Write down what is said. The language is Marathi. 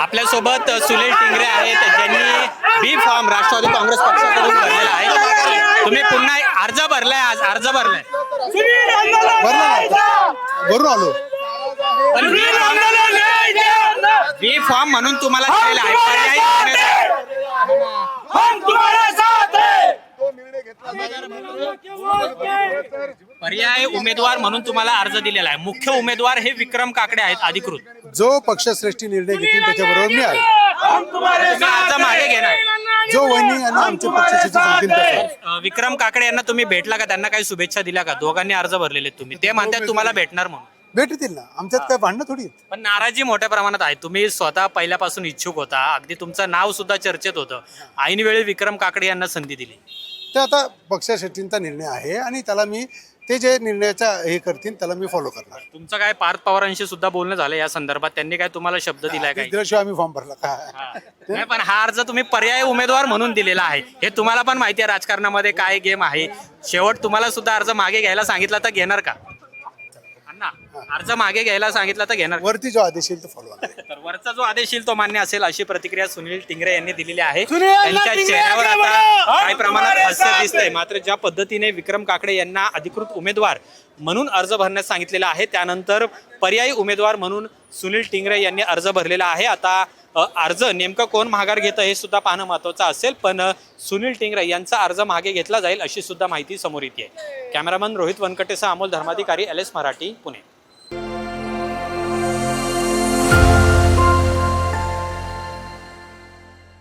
आपल्यासोबत सुनील टिंगरे आहेत ज्यांनी बी फॉर्म राष्ट्रवादी काँग्रेस पक्षाकडून भरलेला आहे। तुम्ही पुन्हा अर्ज भरलाय, आज अर्ज भरलाय? भरून आलो। पण बी फॉर्म म्हणून तुम्हाला दिलेला आहे, पर्याय उमेदवार म्हणून तुम्हाला अर्ज दिलेला आहे। मुख्य उमेदवार हे विक्रम काकडे आहेत अधिकृत। जो पक्षश्रेष्ठी निर्णय घेतील त्याच्याबरोबर मी आहे। तुम्ही अर्ज मागे घेणार? जो वहिनी यांना आमचे पक्षश्रेष्ठी सांगतील तसं। विक्रम काकडे यांना तुम्ही भेटला का? त्यांना काही शुभेच्छा दिल्या का? दोघांनी अर्ज भरलेले तुम्ही, ते म्हणतात तुम्हाला भेटणार म्हणून। भेटतील ना, आमच्यात काय भांडणं थोडी आहेत। पण नाराजी मोठ्या प्रमाणात आहे। तुम्ही स्वतः पहिल्यापासून इच्छुक होता, अगदी तुमचं नाव सुद्धा चर्चेत होतं, ऐनवेळी विक्रम काकडे यांना संधी दिली। ते आता पक्षश्रेष्ठींचा निर्णय आहे आणि त्याला मी ते जे निर्णयाचा हे करतील त्याला मी फॉलो करणार। तुमचं काय पार्थ पवारांशी सुद्धा बोलणं झालं या संदर्भात? त्यांनी काय तुम्हाला शब्द दिलाय काय? दिल्याशिवाय आम्ही फॉर्म भरला काय? नाही, पण हा अर्ज तुम्ही पर्याय उमेदवार म्हणून दिलेला आहे। हे तुम्हाला पण माहिती आहे राजकारणामध्ये काय गेम आहे। शेवट तुम्हाला सुद्धा अर्ज मागे घ्यायला सांगितला तर घेणार का? अण्णा, अर्ज मागे घ्यायला सांगितलं तर घेणार? वरती जो आदेश येईल तो फॉलो करणार। तर वरचा जो आदेश येईल तो मान्य असेल, अशी प्रतिक्रिया सुनील टिंगरे यांनी दिलेली आहे। त्यांच्या चेहऱ्यावर आता काही प्रमाणात हास्य दिसतंय। मात्र ज्या पद्धतीने विक्रम काकडे यांना अधिकृत उमेदवार म्हणून अर्ज भरण्यास सांगितलेला आहे, त्यानंतर पर्यायी उमेदवार म्हणून सुनील टिंगरे यांनी अर्ज भरलेला आहे। आता अर्ज नेमकं कोण माघार घेतं हे सुद्धा पाहणं महत्त्वाचं असेल, पण सुनील टिंगरे यांचा अर्ज मागे घेतला जाईल अशी सुद्धा माहिती समोर येते। कॅमेरामन रोहित वनकटेसह अमोल धर्माधिकारी, LS मराठी, पुणे।